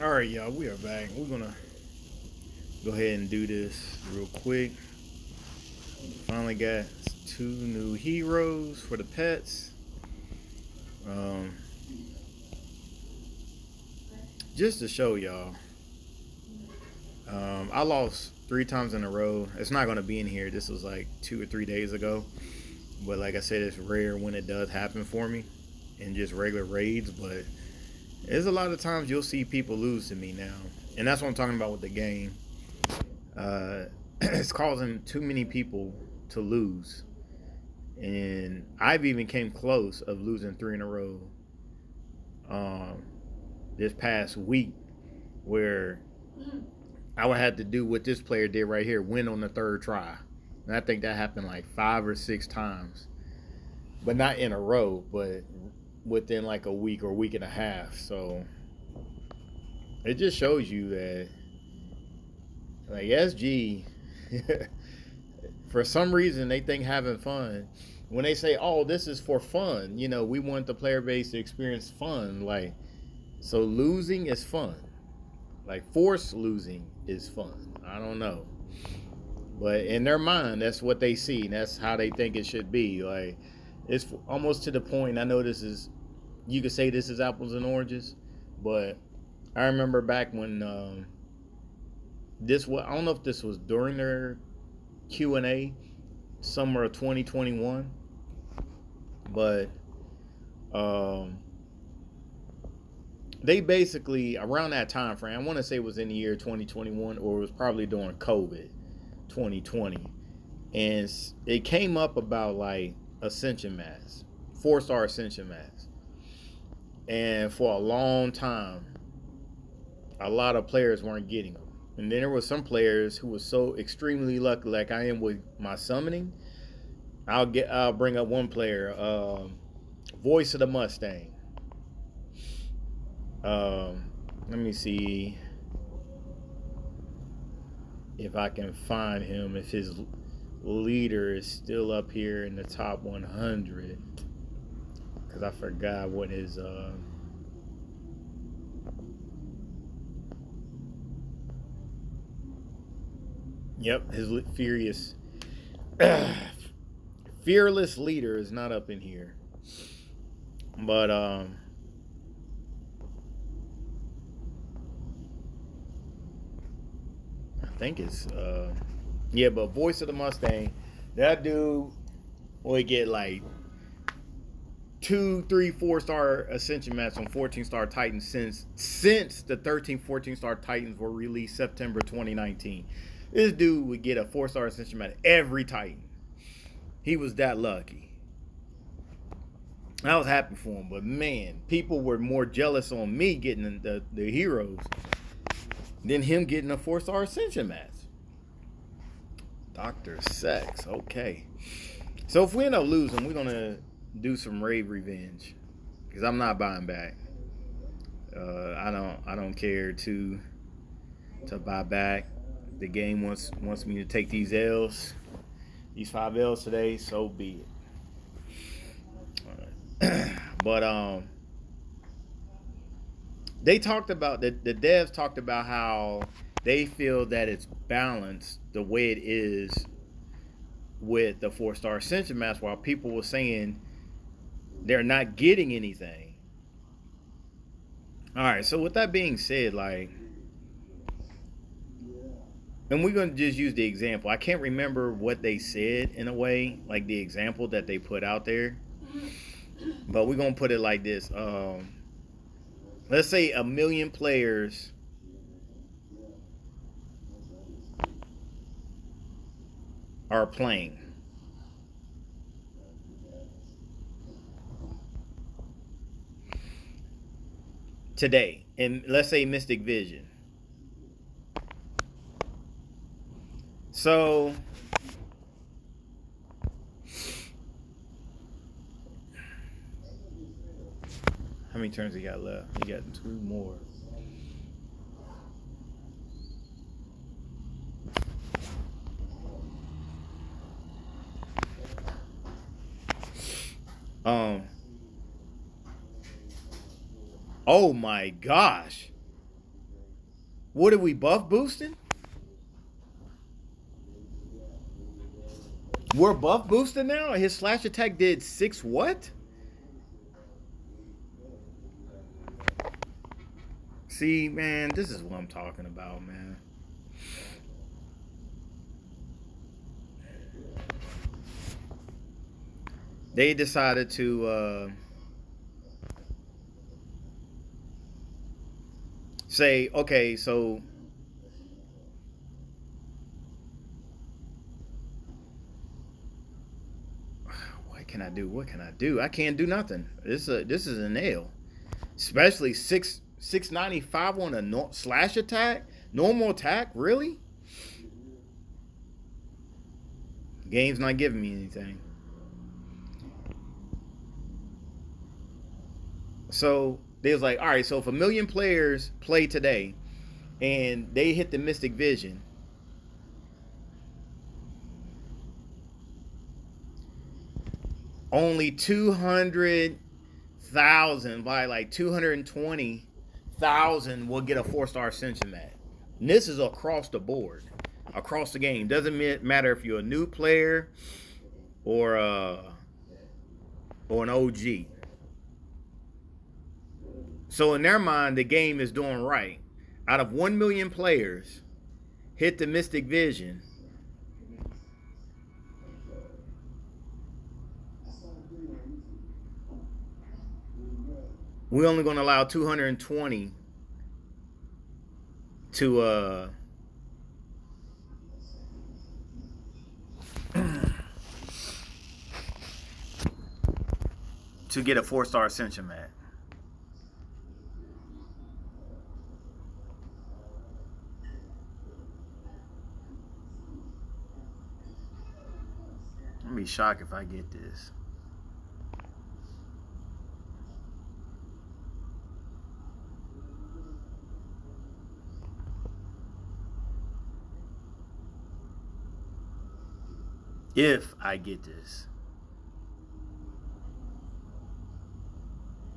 All right, y'all, we are back. We're gonna go ahead and do this real quick. Finally got two new heroes for the pets. Um, just to show y'all, I lost three times in a row. It's not gonna be in here. This was like 2 or 3 days ago, but like I said, it's rare when it does happen for me in just regular raids. But there's a lot of times you'll see people lose to me now, and that's what I'm talking about with the game. It's causing too many people to lose, and I've even came close of losing three in a row um, this past week, where I would have to do what this player did right here, win on the third try. And I think that happened like 5 or 6 times, but not in a row, but within like a week or week and a half. So it just shows you that like SG, for some reason they think having fun. When they say, "Oh, this is for fun," we want the player base to experience fun. Like, so losing is fun. Like forced losing is fun. I don't know, but in their mind, that's what they see. And that's how they think it should be. Like, it's almost to the point. I know this is, you could say this is apples and oranges, but I remember back when this was. I don't know if this was during their Q&A, summer of 2021, but um, they basically around that time frame. I want to say it was in the year 2021, or it was probably during COVID 2020, and it came up about like Ascension Mass, 4-star Ascension Mass, and for a long time, a lot of players weren't getting them. And then there was some players who was so extremely lucky, like I am with my summoning. I'll bring up one player, Voice of the Mustang. Let me see if I can find him. If his leader is still up here in the top 100, because I forgot what his. Yep, his furious, fearless leader is not up in here, but I think it's yeah, but Voice of the Mustang, that dude will get like 2, 3, 4-star Ascension Mats on 14-star Titans since the 13, 14-star Titans were released September 2019. This dude would get a 4-star Ascension Mat every Titan. He was that lucky. I was happy for him, but man, people were more jealous on me getting the heroes than him getting a 4-star Ascension match. Dr. Sex, okay. So if we end up losing, we're gonna do some rave revenge, because I'm not buying back. I don't care to buy back. The game wants me to take these L's, these 5 L's today. So be it. But they talked about the devs talked about how they feel that it's balanced the way it is with the 4-star Ascension Mask, while people were saying they're not getting anything. All right, so with that being said, like, and we're going to just use the example. I can't remember what they said in a way, like the example that they put out there, but we're going to put it like this. Let's say 1 million players are playing. Today, and let's say Mystic Vision. So how many turns he got left? He got 2 more. Oh my gosh. What are we buff boosting? We're buff boosting now? His slash attack did 6 what? See, man, this is what I'm talking about, man. They decided to say, okay, so what can I do? What can I do? I can't do nothing. This is a nail, especially 695 on a slash attack, normal attack. Really? Game's not giving me anything. So they was like, all right, so if 1 million players play today and they hit the Mystic Vision, only 200,000, by like 220,000 will get a 4-star Ascension mat. And this is across the board, across the game. Doesn't matter if you're a new player or an OG. So in their mind, the game is doing right. Out of 1 million players, hit the Mystic Vision. We're only going to allow 220 to get a 4-star Ascension mat. I'm be shocked if I get this. If I get this.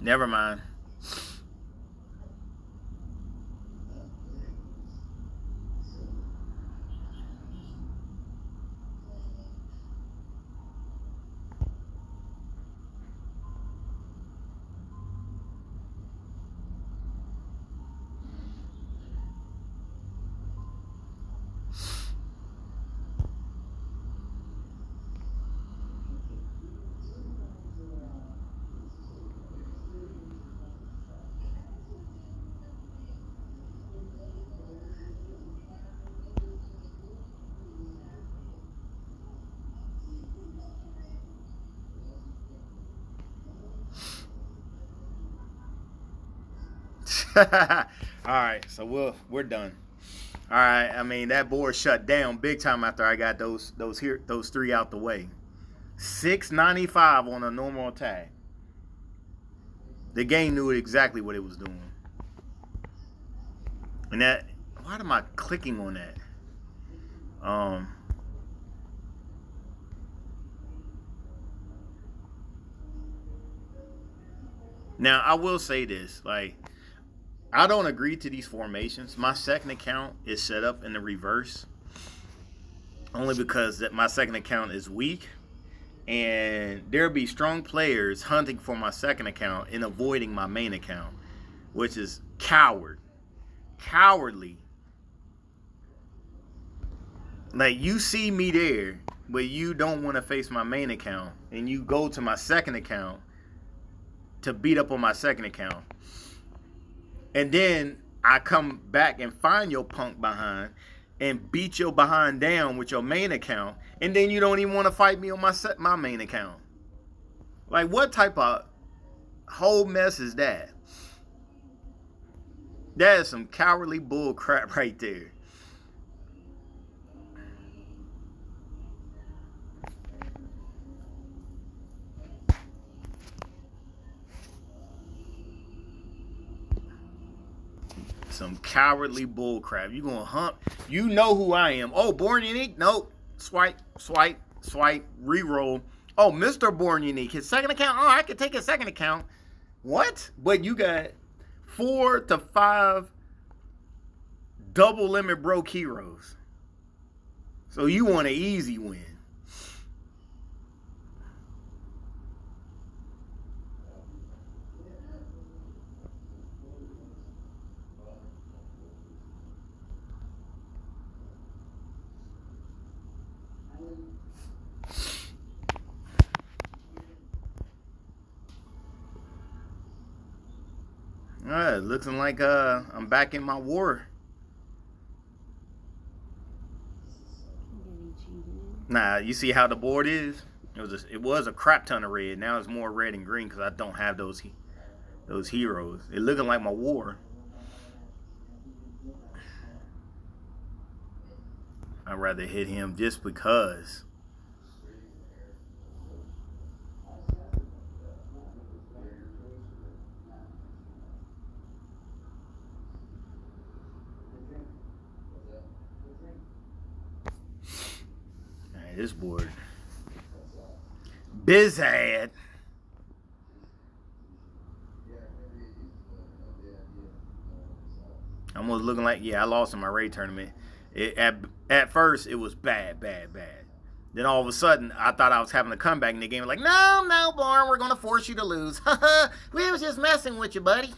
Never mind. All right, so we're done. All right, I mean that board shut down big time after I got those 3 out the way. 695 on a normal attack. The game knew exactly what it was doing. And that, why am I clicking on that? Now I will say this, like, I don't agree to these formations. My second account is set up in the reverse, only because that my second account is weak, and there'll be strong players hunting for my second account and avoiding my main account, which is cowardly. Like, you see me there, but you don't want to face my main account, and you go to my second account to beat up on my second account. And then I come back and find your punk behind and beat your behind down with your main account. And then you don't even want to fight me on my main account. Like, what type of whole mess is that? That is some cowardly bull crap right there. Some cowardly bullcrap. You gonna hunt? You know who I am. Oh, Born Unique? Nope. Swipe, reroll. Oh, Mr. Born Unique. His second account? Oh, I could take his second account. What? But you got 4 to 5 double limit broke heroes. So you want an easy win. Looking like I'm back in my war. Nah, you see how the board is? It was a crap ton of red. Now it's more red and green because I don't have those heroes. It looking like my war. I'd rather hit him just because. Right, this board. Bizad. Almost looking like, yeah, I lost in my raid tournament. At first, it was bad. Then all of a sudden, I thought I was having a comeback, and the game was like, no, Barn, we're going to force you to lose. We was just messing with you, buddy.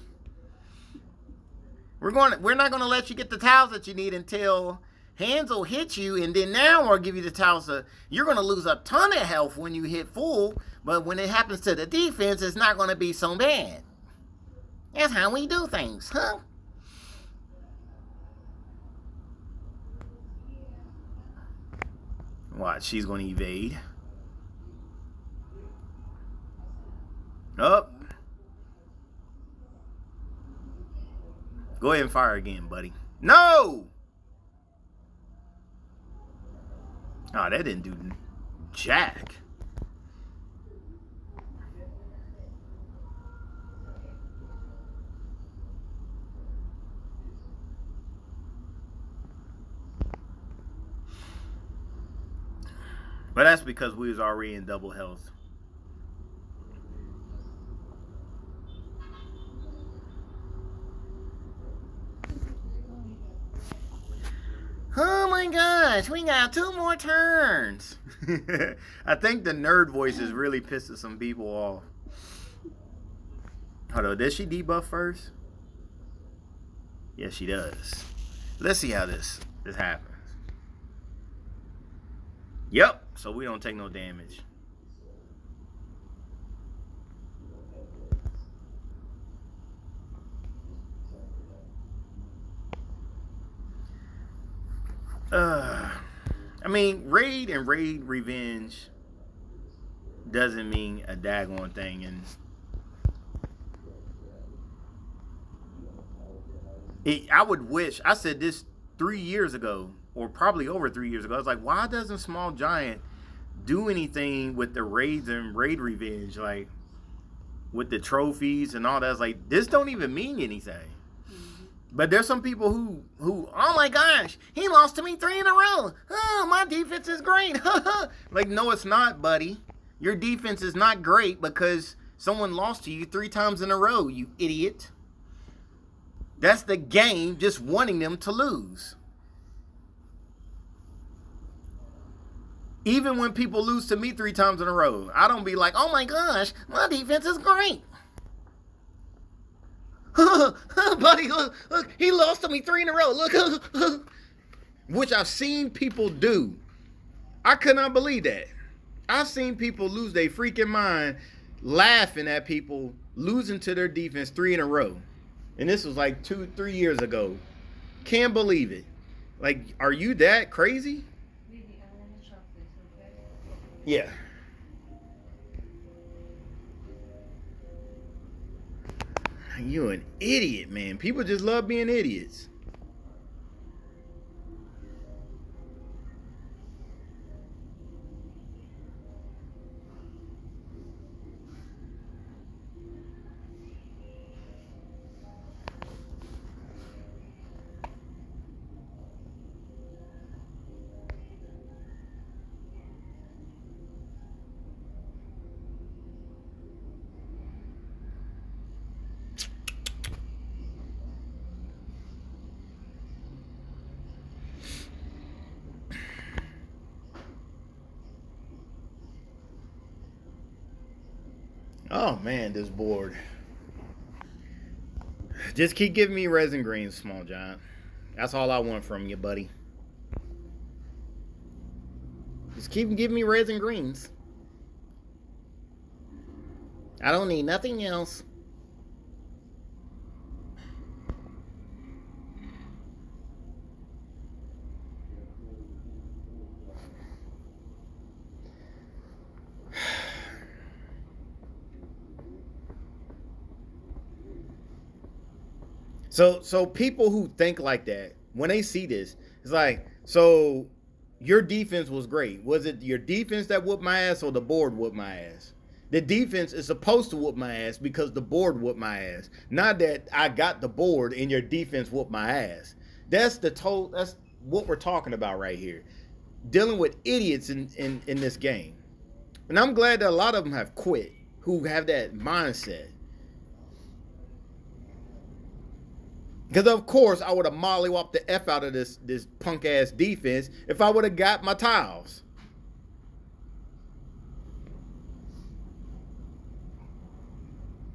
We're not going to let you get the towels that you need until hands will hit you, and then now we'll give you the towels. You're going to lose a ton of health when you hit full, but when it happens to the defense, it's not going to be so bad. That's how we do things, huh? Watch, she's going to evade. Up. Go ahead and fire again, buddy. No! Oh, that didn't do jack. But that's because we was already in double health. Oh my gosh, we got 2 more turns. I think the nerd voice is really pissing some people off. Hold on, does she debuff first? Yes, she does. Let's see how this happens. Yep, so we don't take no damage. I mean, raid and raid revenge doesn't mean a daggone thing, and I would wish, I said this 3 years ago, or probably over 3 years ago. I was like, why doesn't Small Giant do anything with the raids and raid revenge, like with the trophies and all that? It's like, this don't even mean anything. But there's some people who, oh my gosh, he lost to me 3 in a row. Oh, my defense is great. Like, no, it's not, buddy. Your defense is not great because someone lost to you 3 times in a row, you idiot. That's the game, just wanting them to lose. Even when people lose to me 3 times in a row, I don't be like, oh my gosh, my defense is great. Buddy, look, he lost to me 3 in a row. Look, which I've seen people do. I could not believe that. I've seen people lose their freaking mind laughing at people losing to their defense 3 in a row. And this was like 2-3 years ago. Can't believe it. Like, are you that crazy? Yeah. You an idiot, man. People just love being idiots. Oh man, this board. Just keep giving me reds and greens, Small Giant. That's all I want from you, buddy. Just keep giving me reds and greens. I don't need nothing else. So people who think like that, when they see this, it's like, so your defense was great. Was it your defense that whooped my ass or the board whooped my ass? The defense is supposed to whoop my ass because the board whooped my ass. Not that I got the board and your defense whooped my ass. That's what we're talking about right here. Dealing with idiots in this game. And I'm glad that a lot of them have quit who have that mindset. Because of course I would have mollywopped the F out of this punk ass defense if I would have got my tiles.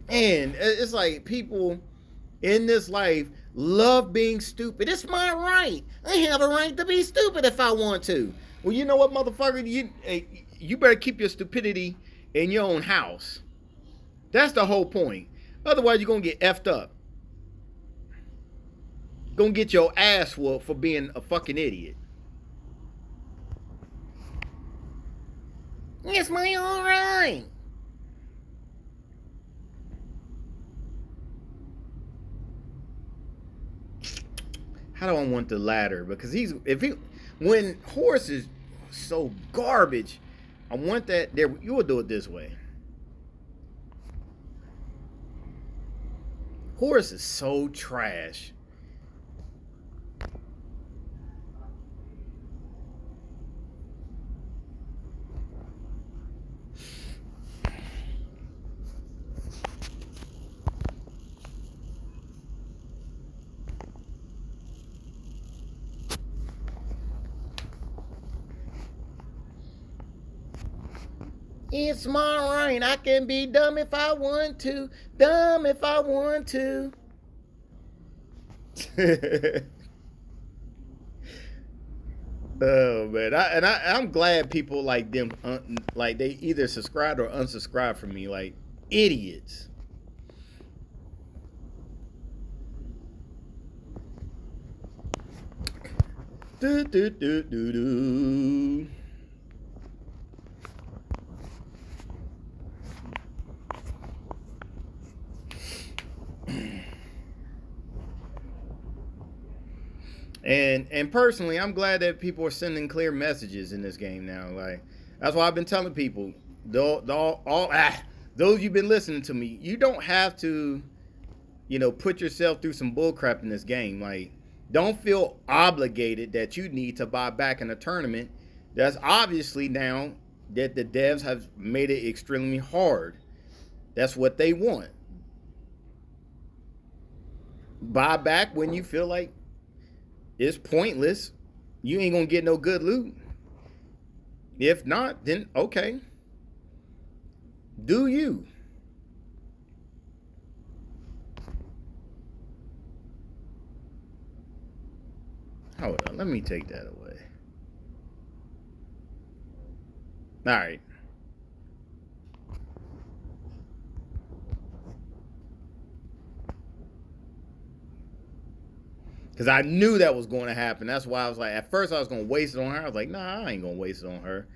And it's like people in this life love being stupid. It's my right. I have a right to be stupid if I want to. Well, you know what, motherfucker? You better keep your stupidity in your own house. That's the whole point. Otherwise, you're going to get effed up. Gonna get your ass whooped for being a fucking idiot. It's my all right. How do I want the ladder? Because when Horse is so garbage, I want that there. You will do it this way. Horse is so trash. It's my right. I can be dumb if I want to. Dumb if I want to. Oh man, I'm glad people like them, like they either subscribe or unsubscribe from me, like idiots. Do do do do do. And personally, I'm glad that people are sending clear messages in this game now. Like that's why I've been telling people, those you've been listening to me, you don't have to, put yourself through some bullcrap in this game. Like, don't feel obligated that you need to buy back in a tournament. That's obviously now that the devs have made it extremely hard. That's what they want. Buy back when you feel like it's pointless. You ain't gonna get no good loot. If not, then okay. Do you? Hold on, let me take that away. All right. Because I knew that was going to happen. That's why I was like, at first I was going to waste it on her. I was like, nah, I ain't going to waste it on her.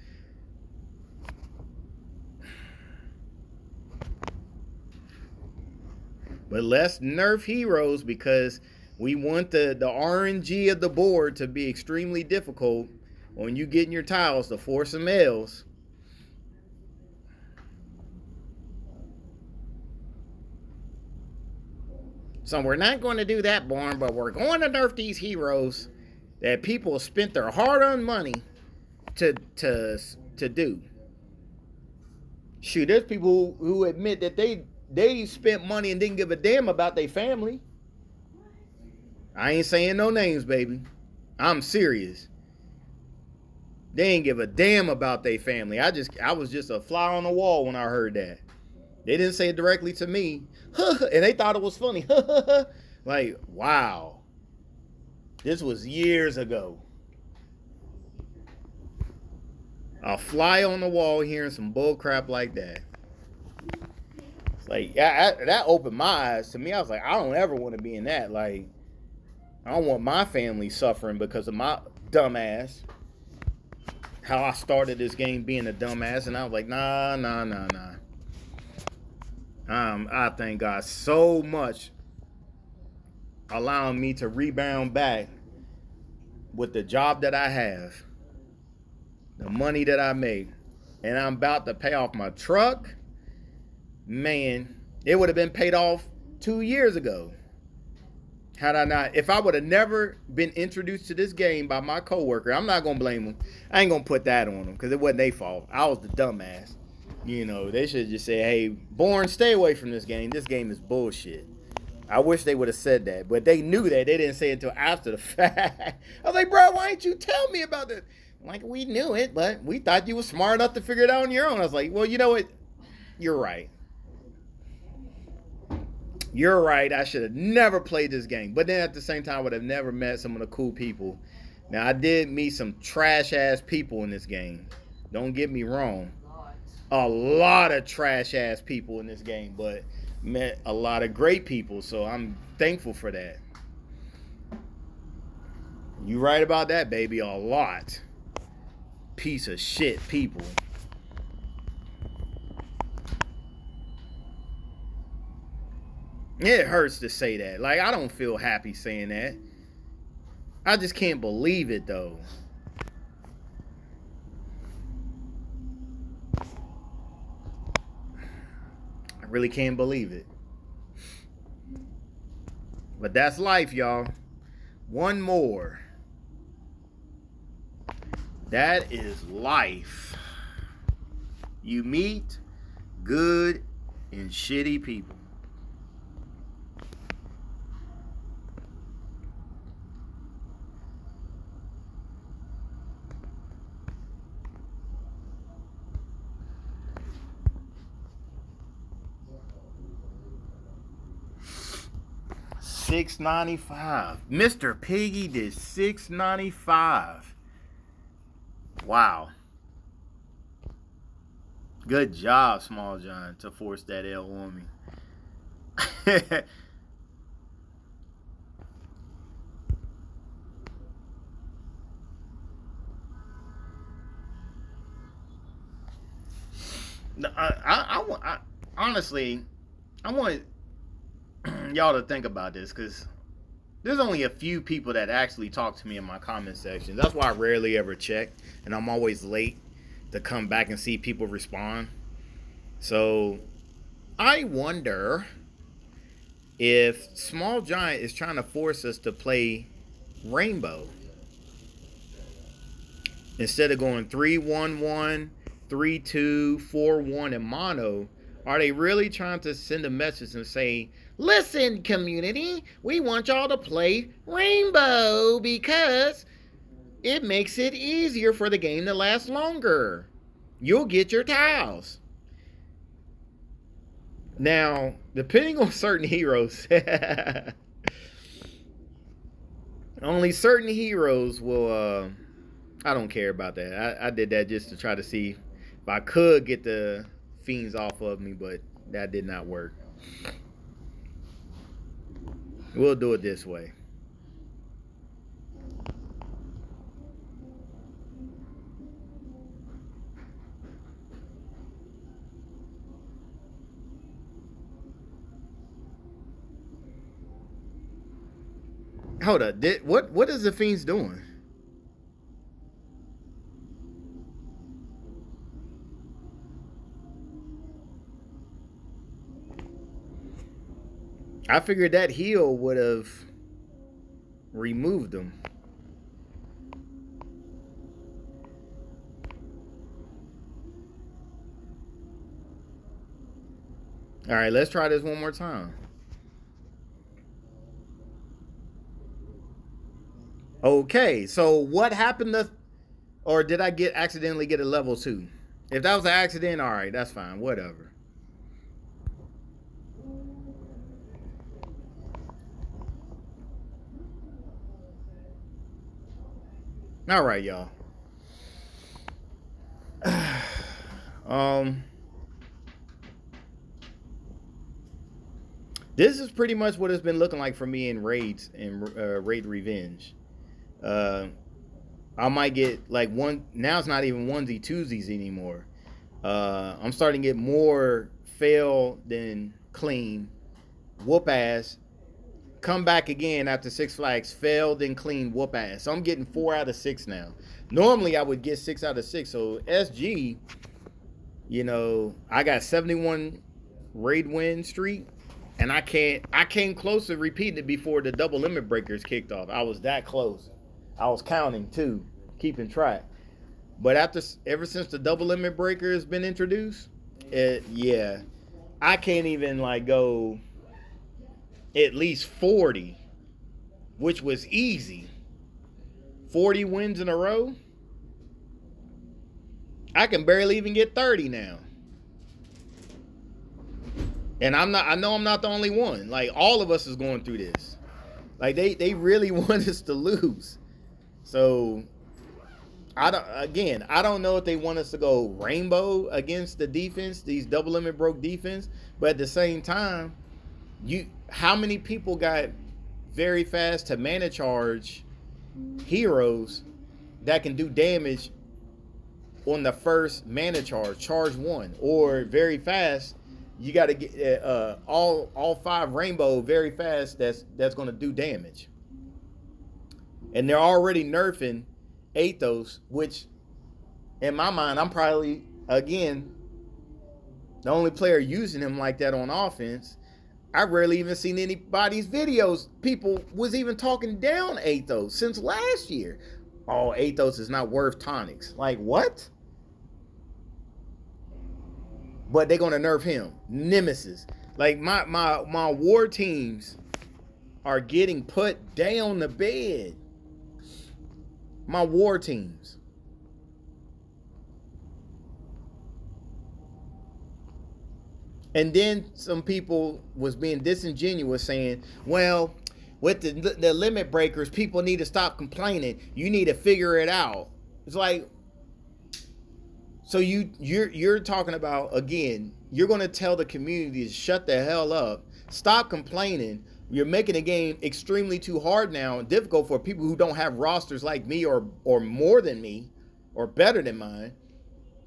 But let's nerf heroes because we want the RNG of the board to be extremely difficult when you get in your tiles to force some L's. So we're not going to do that, Born, but we're going to nerf these heroes that people spent their hard-earned money to do. Shoot, there's people who admit that they spent money and didn't give a damn about their family. I ain't saying no names, baby. I'm serious. They ain't give a damn about their family. I was just a fly on the wall when I heard that. They didn't say it directly to me, and they thought it was funny. Like, wow, this was years ago. A fly on the wall hearing some bull crap like that. It's like, that opened my eyes to me. I was like, I don't ever want to be in that. Like, I don't want my family suffering because of my dumbass. How I started this game being a dumbass, and I was like, nah. I thank God so much allowing me to rebound back with the job that I have, the money that I make, and I'm about to pay off my truck. Man, it would have been paid off 2 years ago. Had I not, if I would have never been introduced to this game by my coworker, I'm not gonna blame them. I ain't gonna put that on them because it wasn't their fault. I was the dumbass. You know, they should just say, "Hey, Born, stay away from this game. This game is bullshit." I wish they would have said that, but they knew that. They didn't say it until after the fact. I was like, "Bro, why didn't you tell me about this?" Like, we knew it, but we thought you were smart enough to figure it out on your own. I was like, "Well, you know what? You're right. You're right. I should have never played this game." But then at the same time, I would have never met some of the cool people. Now, I did meet some trash ass people in this game. Don't get me wrong. A lot of trash ass people in this game, but met a lot of great people. So I'm thankful for that. You right about that, baby. A lot. Piece of shit people. It hurts to say that. Like, I don't feel happy saying that. I just can't believe it, though. I really can't believe it. But that's life, y'all. One more. That is life. You meet good and shitty people. $6.95. Mr. Piggy did $6.95. Wow. Good job, Small John, to force that L on me. Honestly, I want y'all to think about this because there's only a few people that actually talk to me in my comment section. That's why I rarely ever check, and I'm always late to come back and see people respond. So I wonder if Small Giant is trying to force us to play Rainbow instead of going 3-1-1, 3-2, 4-1 in mono. Are they really trying to send a message and say, "Listen, community, we want y'all to play Rainbow because it makes it easier for the game to last longer. You'll get your tiles." Now, depending on certain heroes, only certain heroes will, I don't care about that. I did that just to try to see if I could get the fiends off of me, but that did not work. We'll do it this way. Hold up. What is the fiends doing? I figured that heal would have removed them. All right, let's try this one more time. Okay, so what happened to, or did I accidentally get a level 2? If that was an accident, all right, that's fine, whatever. All right, y'all. um, this is pretty much what it's been looking like for me in raids and raid revenge. Uh, I might get like one. Now it's not even onesie twosies anymore. I'm starting to get more fail than clean, whoop ass, come back again after Six Flags, fail then clean, whoop ass. So I'm getting 4 out of 6 now. Normally I would get 6 out of 6. So SG, you know, I got 71 raid win streak, and I came close to repeating it before the double limit breakers kicked off. I was that close. I was counting too, keeping track. But ever since the double limit breaker has been introduced, yeah, I can't even like go at least 40, which was easy. 40 wins in a row. I can barely even get 30 now. And I know I'm not the only one. Like, all of us is going through this. Like, they really want us to lose. So I don't know if they want us to go rainbow against the defense, these double limit broke defense, but at the same time, how many people got very fast to mana charge heroes that can do damage on the first mana charge 1, or very fast you got to get all 5 rainbow very fast that's going to do damage. And they're already nerfing Athos, which in my mind, I'm probably, again, the only player using him like that on offense. I rarely even seen anybody's videos. People was even talking down Athos since last year. Oh, Athos is not worth tonics. Like, what? But they're going to nerf him. Nemesis. Like, my war teams are getting put down the bed. My war teams. And then some people was being disingenuous saying, well, with the limit breakers, people need to stop complaining. You need to figure it out. It's like, so you're talking about, again, you're going to tell the community to shut the hell up, stop complaining. You're making the game extremely too hard now and difficult for people who don't have rosters like me or more than me or better than mine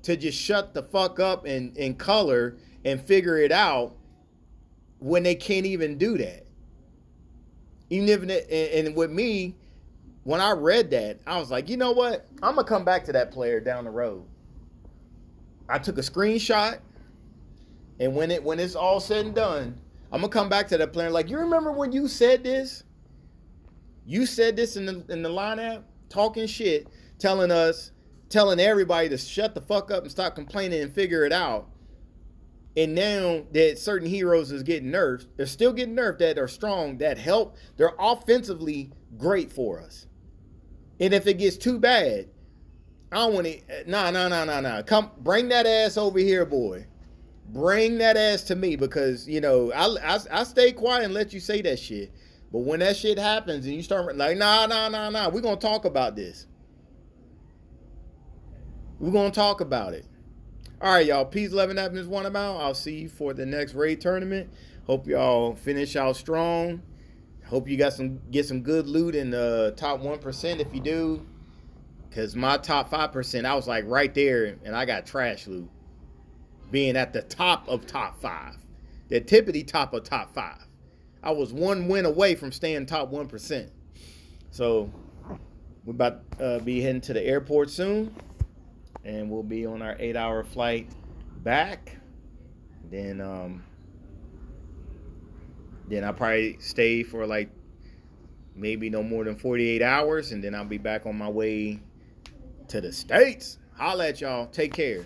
to just shut the fuck up and color and figure it out when they can't even do that. Even if and with me, when I read that, I was like, you know what? I'm gonna come back to that player down the road. I took a screenshot, and when it's all said and done, I'm gonna come back to that player. Like, you remember when you said this? You said this in the lineup, talking shit, telling everybody to shut the fuck up and stop complaining and figure it out. And now that certain heroes is getting nerfed, they're still getting nerfed that are strong, that help. They're offensively great for us. And if it gets too bad, I don't want to. Nah. Come, bring that ass over here, boy. Bring that ass to me, because you know I stay quiet and let you say that shit. But when that shit happens and you start like, nah, we're gonna talk about this. We're gonna talk about it. All right, y'all. Peace, 11 happiness, one amount. I'll see you for the next raid tournament. Hope y'all finish out strong. Hope you get some good loot in the top 1% if you do. Because my top 5%, I was like right there, and I got trash loot. Being at the top of top 5. The tippity top of top 5. I was 1 win away from staying top 1%. So, we're about to be heading to the airport soon. And we'll be on our 8-hour flight back. Then I'll probably stay for like maybe no more than 48 hours. And then I'll be back on my way to the States. Holla at y'all. Take care.